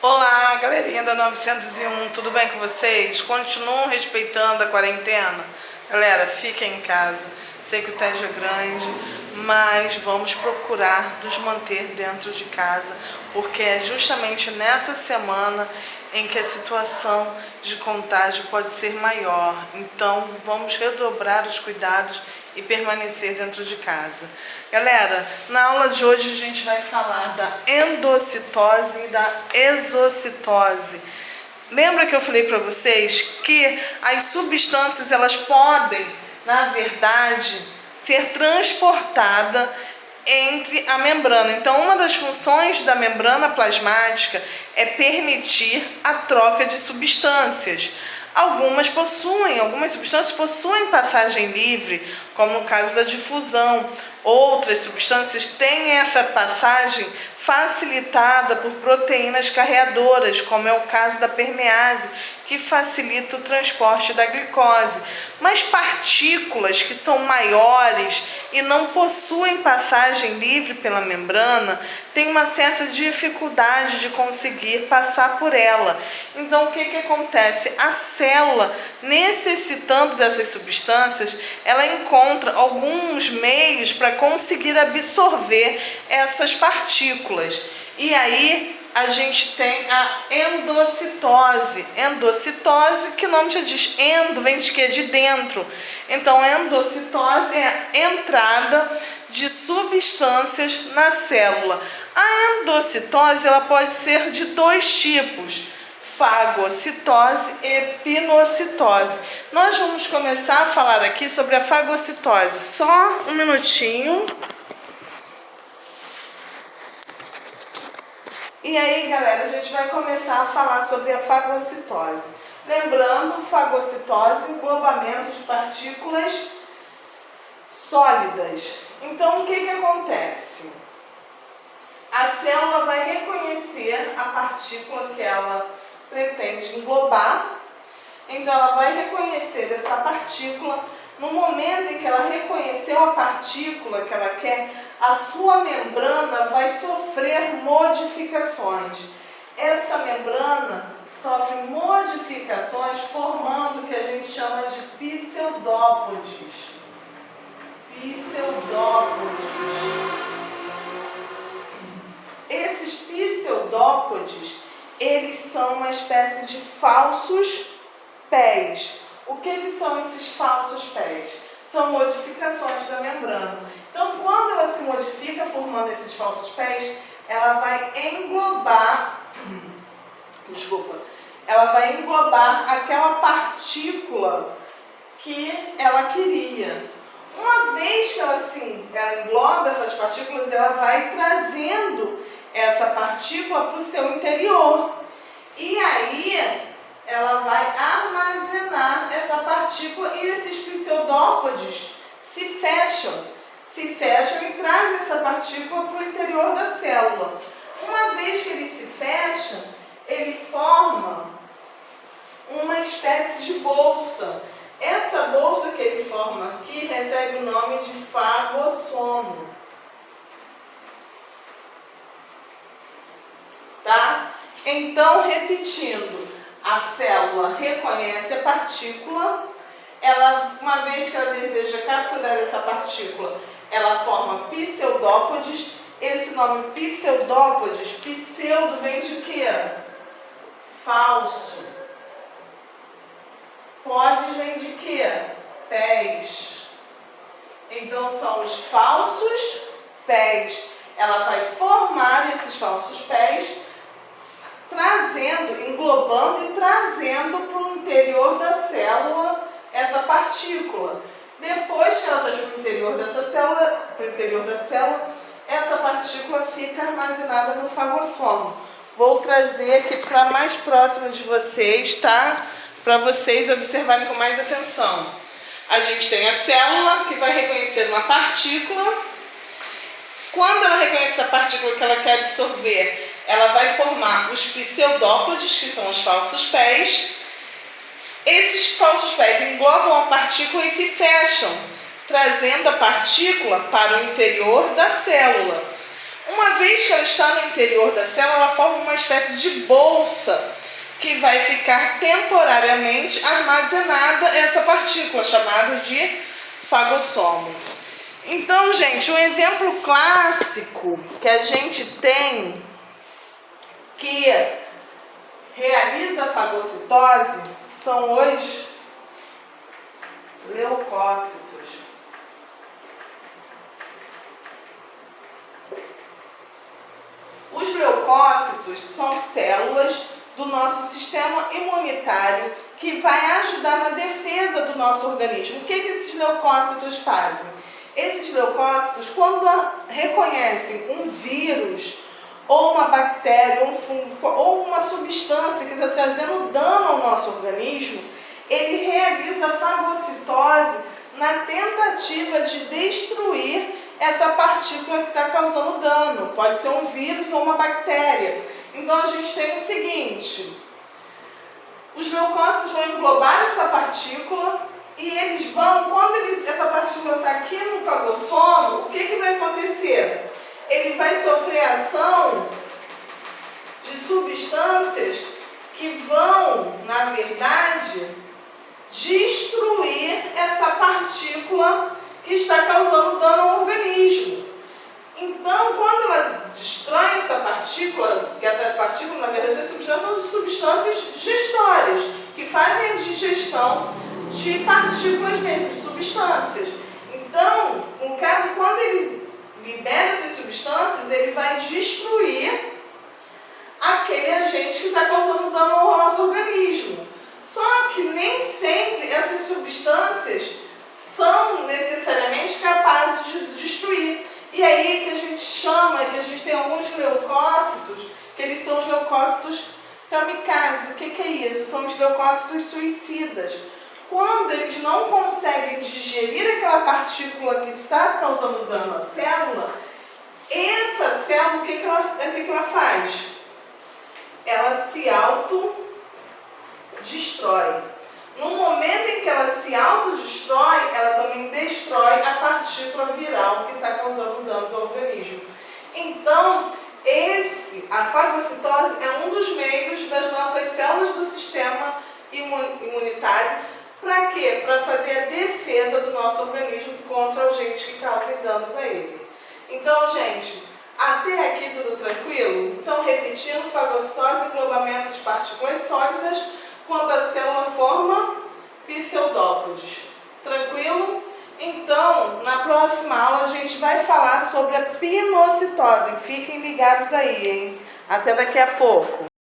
Olá, galerinha da 901, tudo bem com vocês? Continuam respeitando a quarentena? Galera, fiquem em casa. Sei que o tédio é grande, mas vamos procurar nos manter dentro de casa, porque é justamente nessa semana em que a situação de contágio pode ser maior. Então, vamos redobrar os cuidados e permanecer dentro de casa. Galera, na aula de hoje a gente vai falar da endocitose e da exocitose. Lembra que eu falei para vocês que as substâncias elas podem, na verdade, ser transportadas entre a membrana. Então, uma das funções da membrana plasmática é permitir a troca de substâncias. Algumas substâncias possuem passagem livre, como no caso da difusão. Outras substâncias têm essa passagem facilitada por proteínas carreadoras, como é o caso da permease, que facilita o transporte da glicose. Mas partículas que são maiores e não possuem passagem livre pela membrana têm uma certa dificuldade de conseguir passar por ela. Então, o que acontece? A célula, necessitando dessas substâncias, ela encontra alguns meios para conseguir absorver essas partículas. E aí a gente tem a endocitose. Endocitose, que o nome já diz, endo vem de quê? De dentro. Então, endocitose é a entrada de substâncias na célula. A endocitose ela pode ser de dois tipos: fagocitose e pinocitose. Nós vamos começar a falar aqui sobre a fagocitose. Só um minutinho. E aí, galera, a gente vai começar a falar sobre a fagocitose. Lembrando, fagocitose, englobamento de partículas sólidas. Então, o que acontece? A célula vai reconhecer a partícula que ela pretende englobar. Então, ela vai reconhecer essa partícula. No momento em que ela reconheceu a partícula que ela quer, a sua membrana vai sofrer modificações. Essa membrana sofre modificações formando o que a gente chama de pseudópodes. Esses pseudópodes, eles são uma espécie de falsos pés. O que são esses falsos pés? São modificações da membrana. Então, quando ela se modifica formando esses falsos pés, ela vai englobar, aquela partícula que ela queria. Uma vez que ela engloba essas partículas, ela vai trazendo essa partícula para o seu interior. E aí ela vai armazenar essa partícula e esses pseudópodes se fecham e trazem essa partícula para o interior da célula. Uma vez que eles se fecham, ele forma uma espécie de bolsa. Essa bolsa que ele forma aqui recebe o nome de fagossomo. Tá? Então, repetindo, a célula reconhece a partícula, uma vez que ela deseja capturar essa partícula, ela forma pseudópodes. Esse nome pseudópodes, pseudo vem de quê? Falso. Podes vem de quê? Pés. Então são os falsos pés. Ela vai formar esses falsos pés, englobando e trazendo para o interior da célula essa partícula. Depois que ela traz para o interior da célula, essa partícula fica armazenada no fagossomo. Vou trazer aqui para mais próximo de vocês, tá? Para vocês observarem com mais atenção. A gente tem a célula que vai reconhecer uma partícula. Quando ela reconhece a partícula que ela quer absorver, ela vai formar os pseudópodes, que são os falsos pés. Esses falsos pés englobam a partícula e se fecham, trazendo a partícula para o interior da célula. Uma vez que ela está no interior da célula, ela forma uma espécie de bolsa que vai ficar temporariamente armazenada essa partícula, chamada de fagossomo. Então, gente, um exemplo clássico que a gente tem que realiza fagocitose são os leucócitos. Os leucócitos são células do nosso sistema imunitário que vai ajudar na defesa do nosso organismo. O que esses leucócitos fazem? Esses leucócitos, quando reconhecem um vírus, ou uma bactéria, um fungo, ou uma substância que está trazendo dano ao nosso organismo, ele realiza fagocitose na tentativa de destruir essa partícula que está causando dano. Pode ser um vírus ou uma bactéria. Então a gente tem o seguinte: os leucócitos vão englobar essa partícula e eles vão, quando essa partícula está aqui no fagossomo, o que vai acontecer? Ele vai sofrer ação de substâncias que vão, na verdade, destruir essa partícula que está causando dano ao organismo. Então, quando ela destrói essa partícula, que essas partículas, na verdade, são substâncias digestórias, que fazem a digestão de partículas mesmo, de substâncias. Então, no caso, quando ele libera essas substâncias, ele vai destruir aquele agente que está causando dano ao nosso organismo. Só que nem sempre essas substâncias são necessariamente capazes de destruir. E aí que a gente chama, que a gente tem alguns leucócitos, que eles são os leucócitos kamikaze. O que é isso? São os leucócitos suicidas. Quando eles não conseguem digerir aquela partícula que está causando dano à célula, essa célula, o que ela faz? Ela se autodestrói. No momento em que ela se autodestrói, ela também destrói a partícula viral que está causando dano ao organismo. Então, a fagocitose é um dos meios das nossas células do sistema imunitário. Para quê? Para fazer a defesa do nosso organismo contra agentes que causem danos a ele. Então, gente, até aqui tudo tranquilo? Então, repetindo, fagocitose, englobamento de partículas sólidas, quando a célula forma pseudópodes. Tranquilo? Então, na próxima aula a gente vai falar sobre a pinocitose. Fiquem ligados aí, hein? Até daqui a pouco.